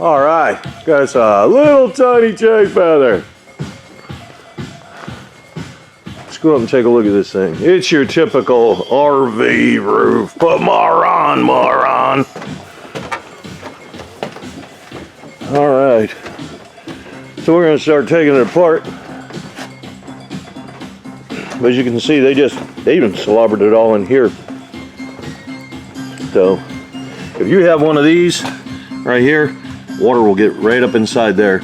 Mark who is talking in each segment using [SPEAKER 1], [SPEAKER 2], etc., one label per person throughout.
[SPEAKER 1] All right, got us a little tiny Jayco Feather. Let's go up and take a look at this thing. It's your typical RV roof, but moron. All right, so we're gonna start taking it apart. As you can see, they even slobbered it all in here. So if you have one of these right here, water will get right up inside there.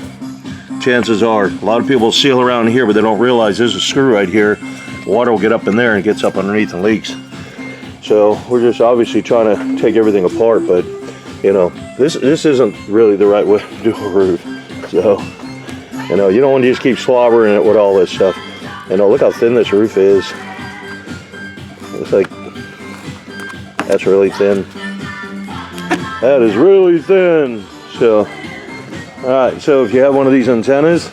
[SPEAKER 1] Chances are, a lot of people seal around here, but they don't realize there's a screw right here. Water will get up in there and it gets up underneath and leaks. So we're just obviously trying to take everything apart, but you know, this isn't really the right way to do a roof. So, you know, you don't want to just keep slobbering it with all this stuff. You know, look how thin this roof is. It's like, that's really thin. That is really thin. So, all right, so if you have one of these antennas,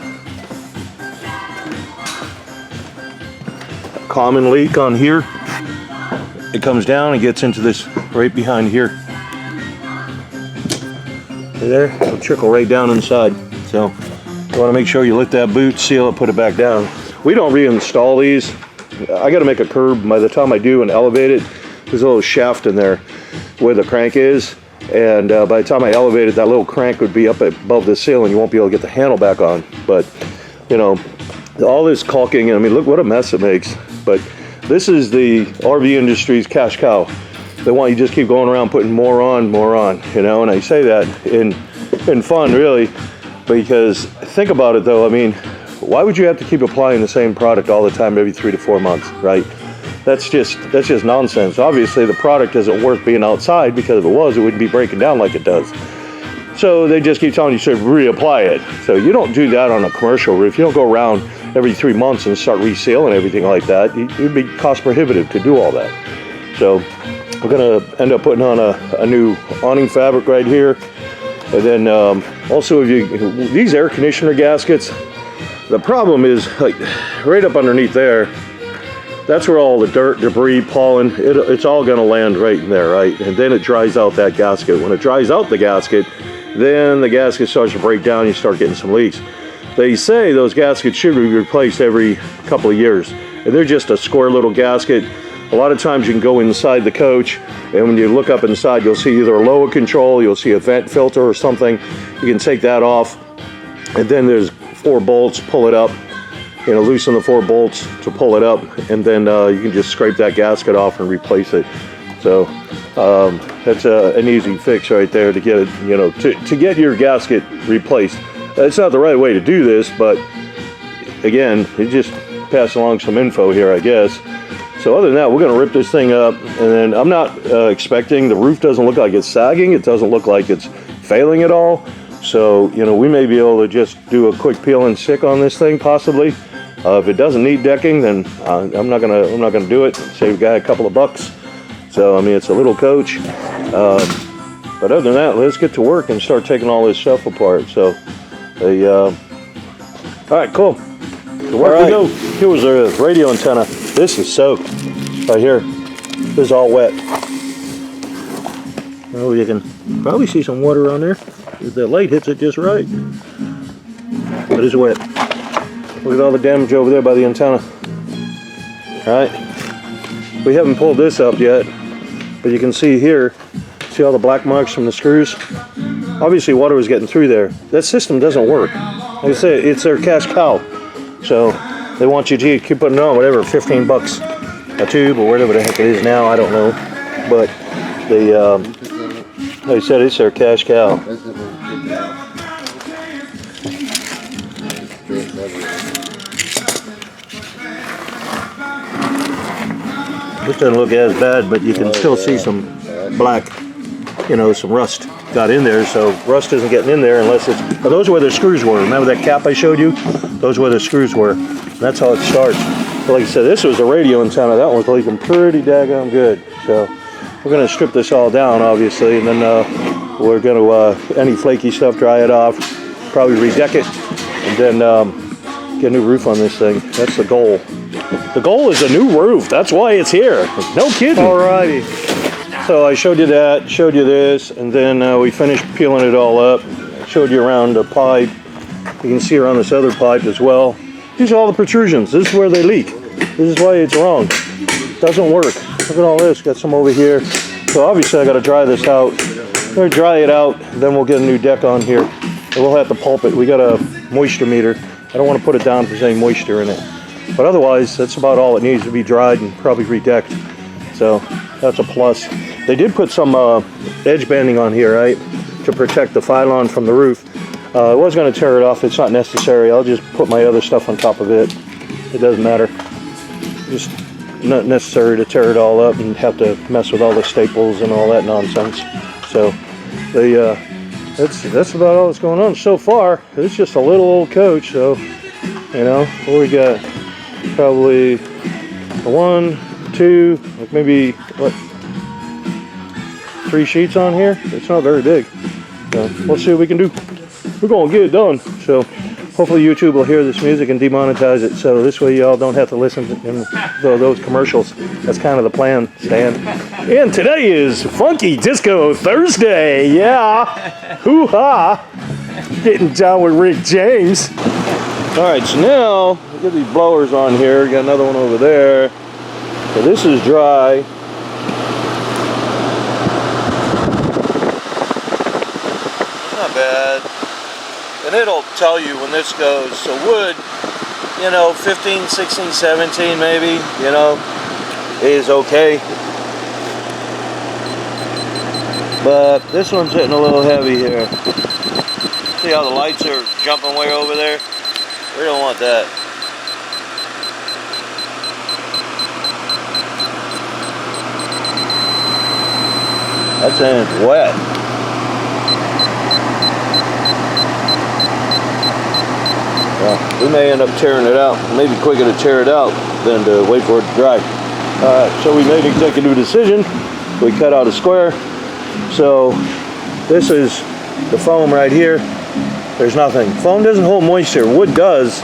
[SPEAKER 1] a common leak on here, it comes down and gets into this right behind here. See there? It'll trickle right down inside. So, you want to make sure you lift that boot, seal it, put it back down. We don't reinstall these. I got to make a curb. By the time I do and elevate it, there's a little shaft in there where the crank is. And by the time I elevate it, that little crank would be up above the ceiling. You won't be able to get the handle back on. But, you know, all this caulking, I mean, look what a mess it makes. But this is the RV industry's cash cow. They want you to just keep going around putting more on, you know. And I say that in fun, really, because think about it, though. I mean, why would you have to keep applying the same product all the time every 3 to 4 months, right? That's just nonsense. Obviously, the product isn't worth being outside, because if it was, it wouldn't be breaking down like it does. So they just keep telling you to reapply it. So you don't do that on a commercial roof. You don't go around every 3 months and start resealing everything like that. It would be cost prohibitive to do all that. So we're gonna end up putting on a new awning fabric right here. And then also, these air conditioner gaskets, the problem is, like, right up underneath there, that's where all the dirt, debris, pollen, it's all gonna land right in there, right? And then it dries out that gasket. When it dries out the gasket, then the gasket starts to break down, you start getting some leaks. They say those gaskets should be replaced every couple of years. And they're just a square little gasket. A lot of times you can go inside the coach, and when you look up inside, you'll see either a lower control, you'll see a vent filter or something. You can take that off, and then there's 4 bolts, pull it up, you know, loosen the 4 bolts to pull it up, and then you can just scrape that gasket off and replace it. So that's an easy fix right there to get it, you know, to get your gasket replaced. It's not the right way to do this, but again, it just pass along some info here, I guess. So other than that, we're going to rip this thing up, and then I'm not expecting, the roof doesn't look like it's sagging, it doesn't look like it's failing at all. So, you know, we may be able to just do a quick peel and stick on this thing, possibly. If it doesn't need decking, then I'm not gonna do it. Save a guy a couple of bucks. So I mean, it's a little coach. But other than that, let's get to work and start taking all this stuff apart. So, all right, cool. So where we go? Here was a radio antenna. This is soaked right here. This is all wet. Oh, you can probably see some water on there if the light hits it just right. But it's wet. Look at all the damage over there by the antenna. All right. We haven't pulled this up yet, but you can see here, see all the black marks from the screws? Obviously water was getting through there. That system doesn't work. Like I say, it's their cash cow. So they want you to keep putting it on, whatever, 15 bucks a tube or whatever the heck it is now, I don't know. But they, like I said, it's their cash cow. This doesn't look as bad, but you can still see some black, you know, some rust got in there. So rust isn't getting in there unless it's, oh, those are where the screws were. Remember that cap I showed you? Those are where the screws were. That's how it starts. But like I said, this was a radio antenna. That one was leaking pretty daggone good. So we're gonna strip this all down, obviously, and then we're gonna, any flaky stuff, dry it off, probably redeck it, and then get a new roof on this thing. That's the goal. The goal is a new roof. That's why it's here. No kidding. Alrighty. So I showed you that, showed you this, and then we finished peeling it all up. showed you around the pipe. You can see around this other pipe as well. These are all the protrusions. This is where they leak. This is why it's wrong. It doesn't work. Look at all this. Got some over here. So obviously I got to dry this out. I'm going to dry it out, then we'll get a new deck on here. And we'll have to pulp it. We got a moisture meter. I don't want to put it down if there's any moisture in it. But otherwise, that's about all it needs to be dried and probably redecked. So that's a plus. They did put some edge banding on here, right, to protect the pylon from the roof. I was going to tear it off. It's not necessary. I'll just put my other stuff on top of it. It doesn't matter. Just not necessary to tear it all up and have to mess with all the staples and all that nonsense. So that's about all that's going on so far. It's just a little old coach, so you know we got probably 1, 2, like maybe what, 3 sheets on here. It's not very big. So we'll see what we can do. We're gonna get it done. So hopefully YouTube will hear this music and demonetize it, so this way y'all don't have to listen to those commercials. That's kind of the plan, Stan. And today is Funky Disco Thursday. Yeah, hoo-ha! Getting down with Rick James. All right, so now we get these blowers on here. We got another one over there. So this is dry. Not bad. And it'll tell you when this goes. So wood, you know, 15, 16, 17 maybe, you know, is okay. But this one's hitting a little heavy here. See how the lights are jumping way over there? We don't want that. That end's wet. Well, we may end up tearing it out. Maybe quicker to tear it out than to wait for it to dry. So we made an executive decision. We cut out a square. So this is the foam right here. There's nothing. Foam doesn't hold moisture. Wood does,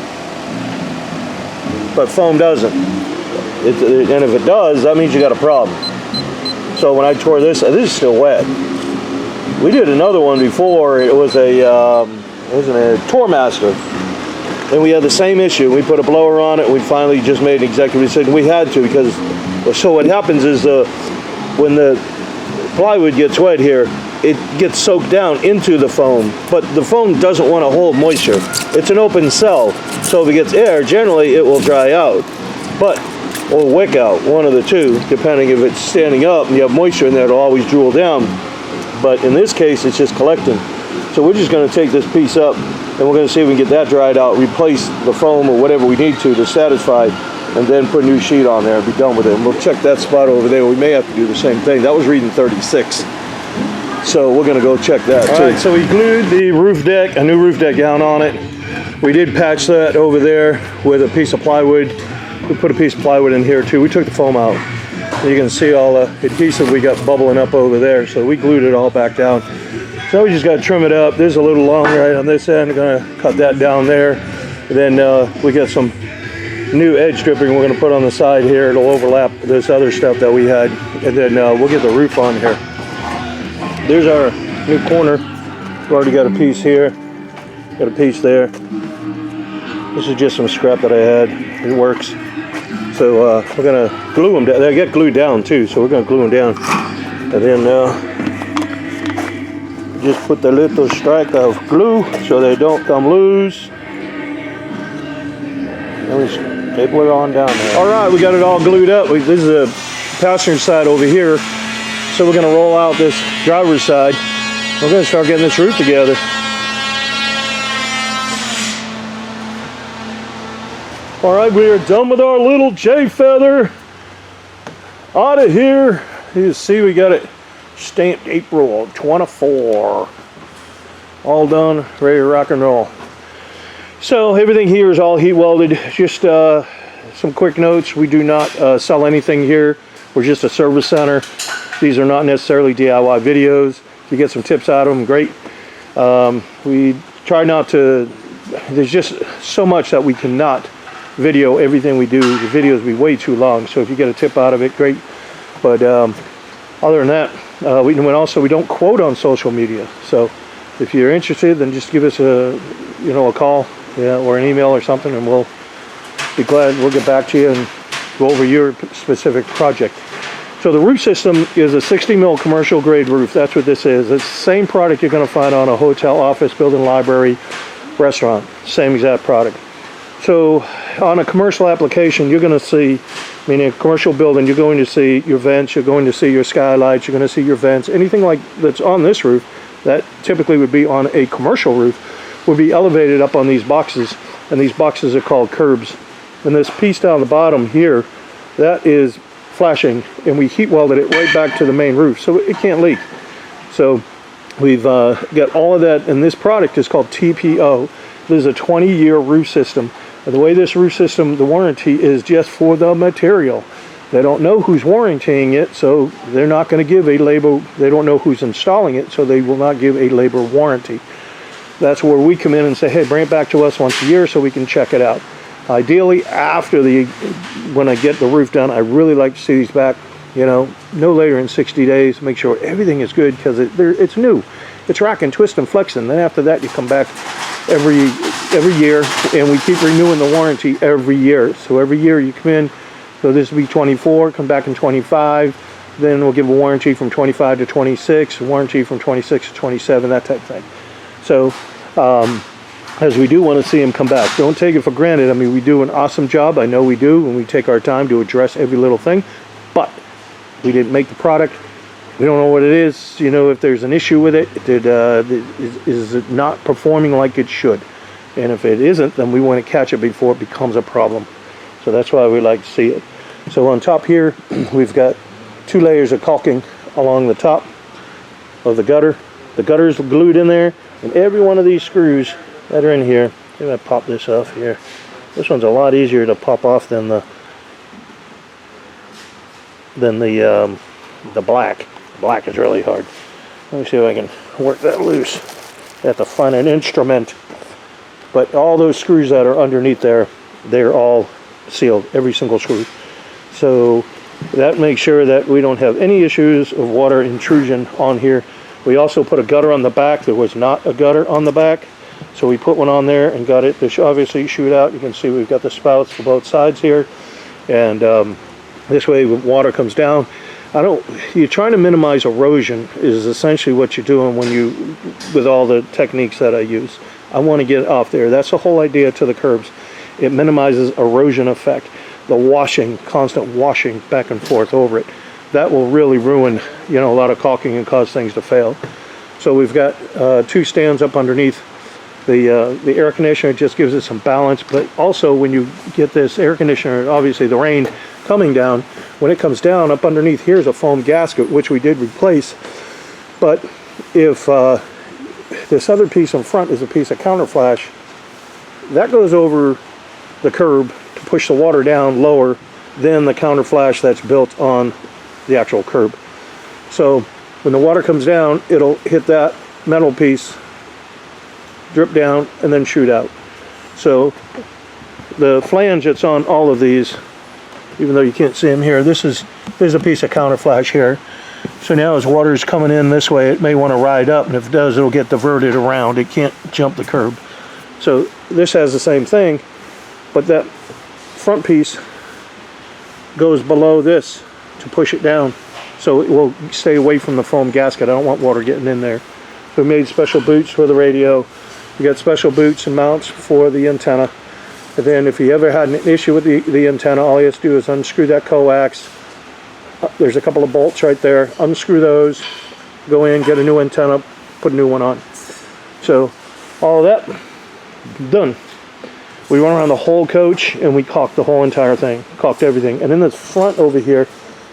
[SPEAKER 1] but foam doesn't. And if it does, that means you got a problem. So when I tore this is still wet. We did another one before. It was a Tourmaster. And we had the same issue. We put a blower on it. We finally just made an executive decision. We had to, because so what happens is when the plywood gets wet here, it gets soaked down into the foam. But the foam doesn't want to hold moisture. It's an open cell. So if it gets air, generally it will dry out. Or wick out, one of the two, depending if it's standing up and you have moisture in there, it'll always drool down. But in this case, it's just collecting. So we're just going to take this piece up and we're going to see if we can get that dried out, replace the foam or whatever we need to satisfy, and then put a new sheet on there and be done with it. And we'll check that spot over there. We may have to do the same thing. That was reading 36. So we're going to go check that too. All right, so we glued the roof deck, a new roof deck down on it. We did patch that over there with a piece of plywood. We put a piece of plywood in here too. We took the foam out. You can see all the adhesive we got bubbling up over there. So we glued it all back down. So we just got to trim it up. There's a little long right on this end. We're going to cut that down there. And then we got some new edge stripping we're going to put on the side here. It'll overlap this other stuff that we had. And then we'll get the roof on here. There's our new corner. We've already got a piece here. Got a piece there. This is just some scrap that I had. It works. So we're going to glue them down. They get glued down too, so we're going to glue them down. And then just put the little strike of glue so they don't come loose. And we staple it on down there. All right, we got it all glued up. This is a passenger side over here. So we're going to roll out this driver's side. We're going to start getting this roof together. All right, we are done with our little Jayco Feather. Out of here. You see, we got it stamped April 24. All done, ready to rock and roll. So everything here is all heat welded. Just some quick notes. We do not sell anything here. We're just a service center. These are not necessarily DIY videos. If you get some tips out of them, great. We try not to, there's just so much that we cannot video everything we do. The videos will be way too long. So if you get a tip out of it, great. But other than that, we don't quote on social media. So if you're interested, then just give us a call, or an email or something, and we'll be glad. We'll get back to you and go over your specific project. So the roof system is a 60 mil commercial grade roof. That's what this is. It's the same product you're going to find on a hotel, office, building, library, restaurant. Same exact product. So on a commercial application, you're going to see, meaning a commercial building, you're going to see your vents, you're going to see your skylights, you're going to see your vents. Anything like that's on this roof that typically would be on a commercial roof would be elevated up on these boxes, and these boxes are called curbs. And this piece down the bottom here, that is flashing, and we heat welded it right back to the main roof, so it can't leak. So we've got all of that, and this product is called TPO. This is a 20-year roof system. And the way this roof system, the warranty is just for the material. They don't know who's warrantying it, so they're not going to give a labor. They don't know who's installing it, so they will not give a labor warranty. That's where we come in and say, hey, bring it back to us once a year so we can check it out. Ideally, after when I get the roof done, I really like to see these back, no later than 60 days. Make sure everything is good, because it's new. It's racking, twisting, flexing. Then after that, you come back every year, and we keep renewing the warranty every year. So every year you come in, so this will be 24, come back in 25, then we'll give a warranty from 25 to 26, a warranty from 26 to 27, that type of thing. So as we do want to see them come back. Don't take it for granted. I mean, we do an awesome job. I know we do, and we take our time to address every little thing, but we didn't make the product. We don't know what it is. If there's an issue with it, is it not performing like it should? And if it isn't, then we want to catch it before it becomes a problem. So that's why we like to see it. So on top here, we've got 2 layers of caulking along the top of the gutter. The gutter is glued in there, and every one of these screws that are in here, I'm going to pop this off here. This one's a lot easier to pop off than the black. Black is really hard. Let me see if I can work that loose. I have to find an instrument. But all those screws that are underneath there, they're all sealed, every single screw. So that makes sure that we don't have any issues of water intrusion on here. We also put a gutter on the back. There was not a gutter on the back, so we put one on there and got it to obviously shoot out. You can see we've got the spouts for both sides here, and this way when water comes down, you're trying to minimize erosion is essentially what you're doing with all the techniques that I use. I want to get off there. That's the whole idea to the curbs. It minimizes erosion effect. The washing, constant washing back and forth over it, that will really ruin, a lot of caulking and cause things to fail. So we've got 2 stands up underneath. The air conditioner just gives it some balance, but also when you get this air conditioner, obviously the rain coming down, when it comes down, up underneath here is a foam gasket, which we did replace. But if this other piece in front is a piece of counterflash, that goes over the curb to push the water down lower than the counterflash that's built on the actual curb. So when the water comes down, it'll hit that metal piece, drip down, and then shoot out. So the flange that's on all of these, even though you can't see them here, there's a piece of counterflash here. So now as water is coming in this way, it may want to ride up, and if it does, it'll get diverted around. It can't jump the curb. So this has the same thing, but that front piece goes below this to push it down, so it will stay away from the foam gasket. I don't want water getting in there. So we made special boots for the radio. We got special boots and mounts for the antenna. And then if you ever had an issue with the antenna, all you have to do is unscrew that coax. There's a couple of bolts right there. Unscrew those, go in, get a new antenna, put a new one on. So all of that done. We went around the whole coach and we caulked the whole entire thing, caulked everything. And in the front over here,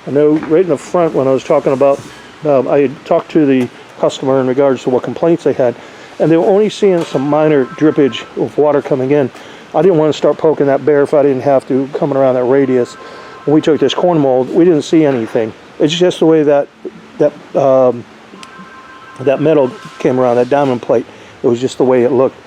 [SPEAKER 1] I know right in the front when I was talking about, I had talked to the customer in regards to what complaints they had, and they were only seeing some minor drippage of water coming in. I didn't want to start poking that bear if I didn't have to, coming around that radius. When we took this corn mold, we didn't see anything. It's just the way that metal came around, that diamond plate. It was just the way it looked.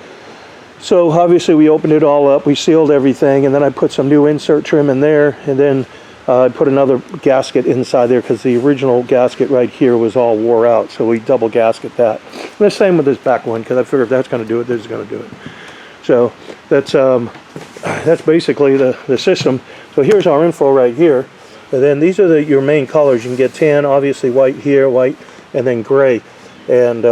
[SPEAKER 1] So obviously we opened it all up, we sealed everything, and then I put some new insert trim in there, and then I put another gasket inside there because the original gasket right here was all wore out, so we double gasket that. And the same with this back one, because I figured if that's going to do it, this is going to do it. So that's basically the system. So here's our info right here. And then these are your main colors. You can get tan, obviously white here, white, and then gray. And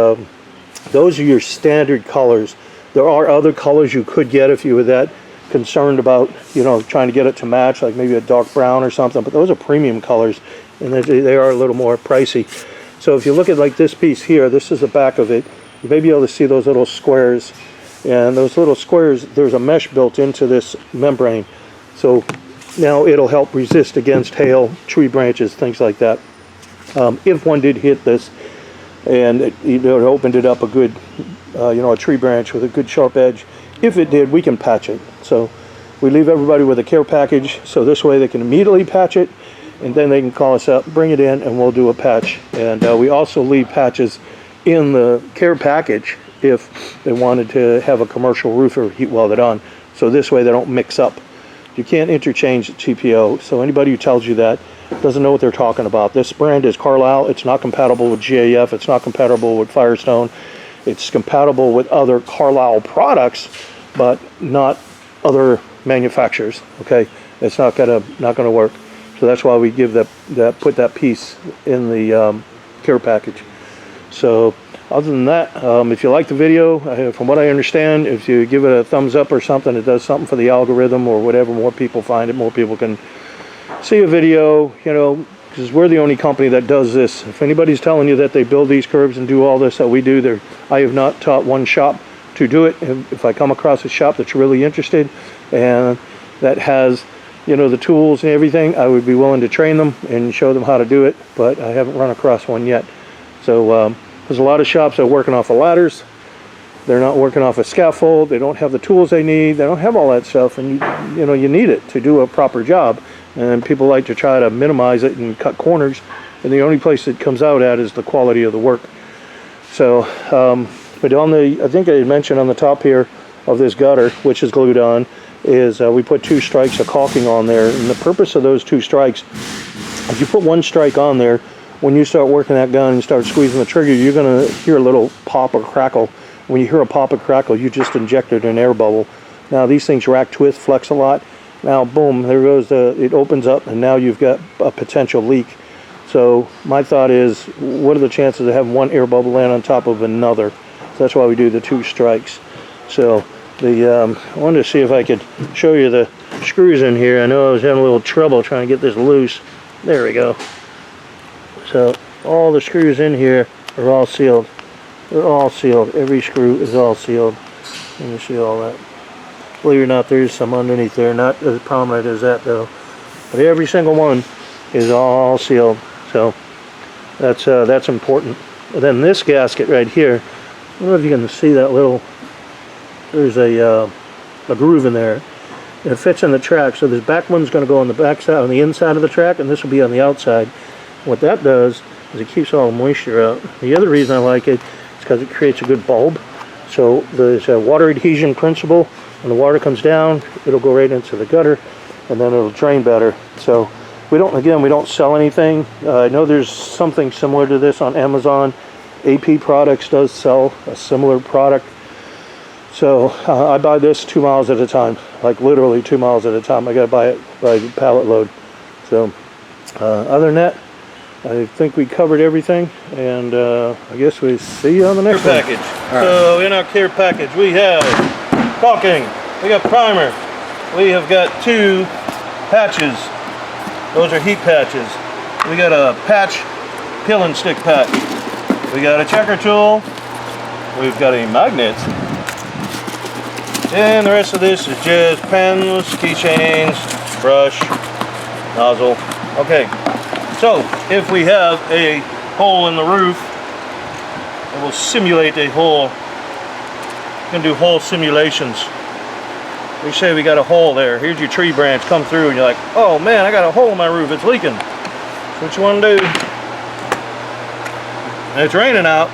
[SPEAKER 1] those are your standard colors. There are other colors you could get if you were that concerned about, you know, trying to get it to match, like maybe a dark brown or something, but those are premium colors, and they are a little more pricey. So if you look at like this piece here, this is the back of it, you may be able to see those little squares, and those little squares, there's a mesh built into this membrane, so now it'll help resist against hail, tree branches, things like that. If one did hit this and it opened it up a good, a tree branch with a good sharp edge, if it did, we can patch it. So we leave everybody with a care package, so this way they can immediately patch it, and then they can call us up, bring it in, and we'll do a patch. And we also leave patches in the care package if they wanted to have a commercial roofer heat weld it on. So this way they don't mix up. You can't interchange TPO, so anybody who tells you that doesn't know what they're talking about. This brand is Carlisle. It's not compatible with GAF. It's not compatible with Firestone. It's compatible with other Carlisle products, but not other manufacturers. Okay, it's not gonna work. So that's why we give put that piece in the care package. So other than that, if you like the video, from what I understand, if you give it a thumbs up or something, it does something for the algorithm or whatever. More people find it, more people can see a video, you know, because we're the only company that does this. If anybody's telling you that they build these curbs and do all this that we do, I have not taught one shop to do it. If I come across a shop that's really interested and that has, you know, the tools and everything, I would be willing to train them and show them how to do it, but I haven't run across one yet. So there's a lot of shops that are working off of ladders. They're not working off a scaffold. They don't have the tools they need. They don't have all that stuff, and you need it to do a proper job. And people like to try to minimize it and cut corners, and the only place it comes out at is the quality of the work. So, but I think I had mentioned on the top here of this gutter, which is glued on, is we put 2 strikes of caulking on there. And the purpose of those 2 strikes, if you put 1 strike on there, when you start working that gun and start squeezing the trigger, you're going to hear a little pop or crackle. When you hear a pop or crackle, you just injected an air bubble. Now these things rack, twist, flex a lot. Now boom, there goes it opens up, and now you've got a potential leak. So my thought is, what are the chances of having 1 air bubble land on top of another? So that's why we do the 2 strikes. So I wanted to see if I could show you the screws in here. I know I was having a little trouble trying to get this loose. There we go. So all the screws in here are all sealed. They're all sealed. Every screw is all sealed. Let me see all that. Believe it or not, there's some underneath there. Not as prominent as that though. But every single one is all sealed. So that's important. And then this gasket right here, I don't know if you can see that little, there's a groove in there. It fits in the track. So this back one's going to go on the back side, on the inside of the track, and this will be on the outside. What that does is it keeps all the moisture out. The other reason I like it is because it creates a good bulb. So there's a water adhesion principle. When the water comes down, it'll go right into the gutter, and then it'll drain better. So we don't sell anything. I know there's something similar to this on Amazon. AP Products does sell a similar product. So I buy this 2 miles at a time, like literally 2 miles at a time. I gotta buy it by pallet load. So other than that, I think we covered everything, and I guess we see you on the next
[SPEAKER 2] package.
[SPEAKER 1] Right. So in our care package, we have caulking, we got primer, we have got 2 patches. Those are heat patches. We got a patch peel and stick patch. We got a checker tool. We've got a magnet. And the rest of this is just pens, keychains, brush, nozzle. Okay. So, if we have a hole in the roof, it will simulate a hole. You can do hole simulations. We say we got a hole there. Here's your tree branch come through, and you're like, oh man, I got a hole in my roof, it's leaking. So what you want to do, and it's raining out.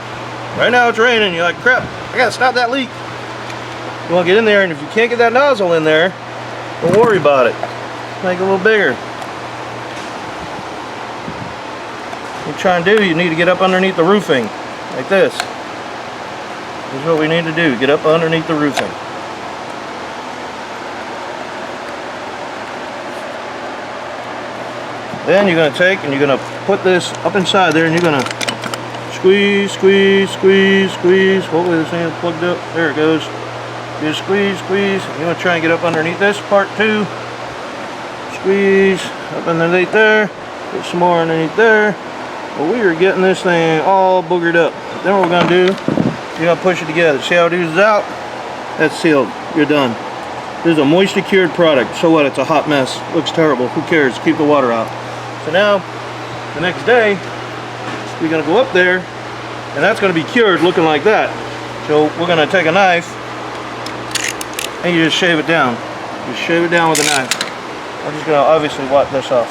[SPEAKER 1] Right now it's raining, you're like, crap, I gotta stop that leak. You want to get in there, and if you can't get that nozzle in there, don't worry about it. Make it a little bigger. you try and do, you need to get up underneath the roofing, like this. This is what we need to do, get up underneath the roofing. Then you're going to take and you're going to put this up inside there, and you're going to squeeze, squeeze, squeeze, squeeze. Hopefully this thing is plugged up. There it goes. You squeeze, squeeze. You're going to try and get up underneath this part too. Squeeze up underneath there. Put some more underneath there. Well, we are getting this thing all boogered up. Then what we're going to do, you're going to push it together. See how it oozes out? That's sealed. You're done. This is a moisture cured product. So what? It's a hot mess. Looks terrible. Who cares? Keep the water out. So now, the next day, we're going to go up there, and that's going to be cured looking like that. So we're going to take a knife, and you just shave it down. Just shave it down with a knife. I'm just going to obviously wipe this off.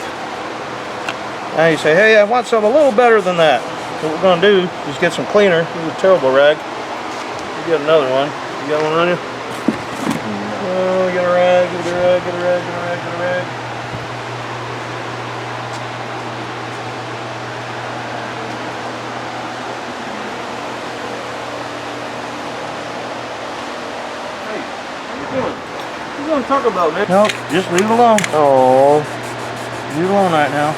[SPEAKER 1] Now you say, hey, I want something a little better than that. So what we're going to do is get some cleaner. This is a terrible rag. You got another one. You got one on you? Oh, get a rag, get a rag, get a rag, get a rag, get a rag. What you gonna talk about, man? Nope, just leave it alone. Oh, leave it alone right now.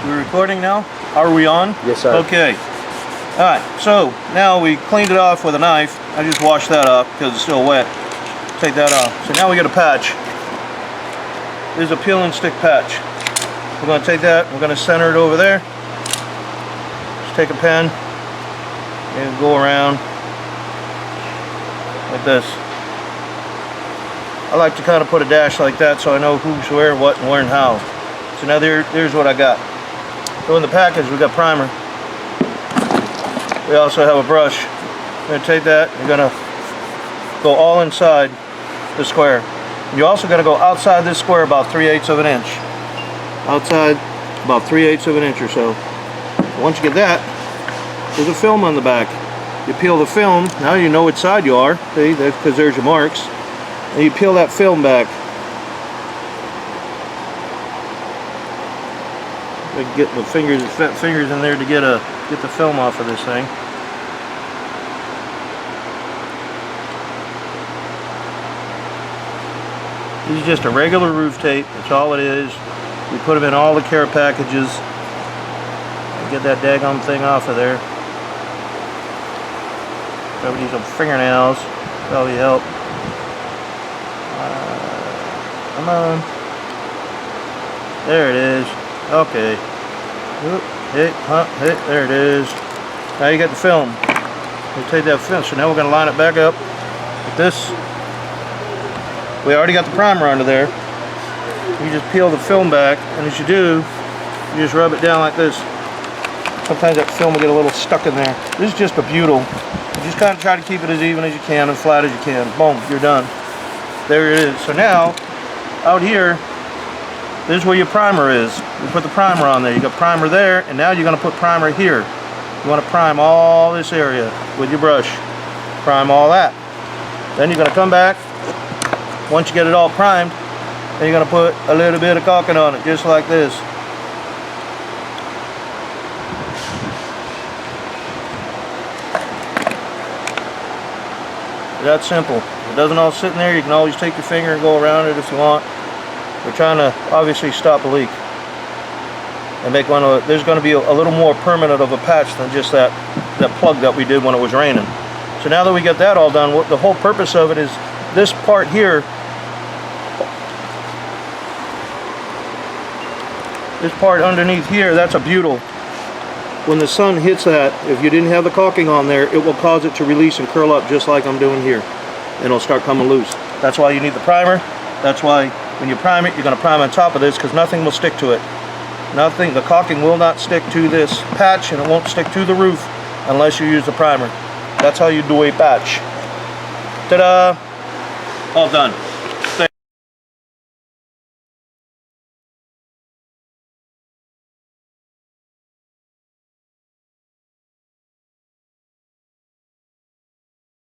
[SPEAKER 1] We're recording now? Are we on?
[SPEAKER 2] Yes, sir.
[SPEAKER 1] Okay. Alright, so now we cleaned it off with a knife. I just washed that off because it's still wet. Take that off. So now we got a patch. This is a peel and stick patch. We're going to take that, we're going to center it over there. Just take a pen and go around like this. I like to kind of put a dash like that so I know who's where, what, and where, and how. So now there's what I got. So in the package we got primer. We also have a brush. We're going to take that, you're going to go all inside the square. You're also going to go outside this square about 3/8 of an inch. Outside about 3/8 of an inch or so. Once you get that, there's a film on the back. You peel the film, now you know which side you are, see, because there's your marks. And you peel that film back. Get the fingers, fat fingers in there to get the film off of this thing. This is just a regular roof tape. That's all it is. We put them in all the care packages. Get that daggone thing off of there. Probably need some fingernails. Probably help. Come on. There it is. Okay. There it is. Now you got the film. We'll take that film. So now we're going to line it back up with this. We already got the primer under there. You just peel the film back, and as you do, you just rub it down like this. Sometimes that film will get a little stuck in there. This is just a butyl. You just kind of try to keep it as even as you can and flat as you can. Boom, you're done. There it is. So now, out here, this is where your primer is. You put the primer on there. You got primer there, and now you're going to put primer here. You want to prime all this area with your brush. Prime all that. Then you're going to come back. Once you get it all primed, then you're going to put a little bit of caulking on it, just like this. That's simple. If it doesn't all sit in there, you can always take your finger and go around it if you want. We're trying to obviously stop a leak and make one of. There's going to be a little more permanent of a patch than just that plug that we did when it was raining. So now that we get that all done, the whole purpose of it is this part here. This part underneath here, that's a butyl. When the sun hits that, if you didn't have the caulking on there, it will cause it to release and curl up just like I'm doing here. And it'll start coming loose. That's why you need the primer. That's why when you prime it, you're going to prime on top of this because nothing will stick to it. Nothing, the caulking will not stick to this patch, and it won't stick to the roof unless you use the primer. That's how you do a patch. Ta-da! All done.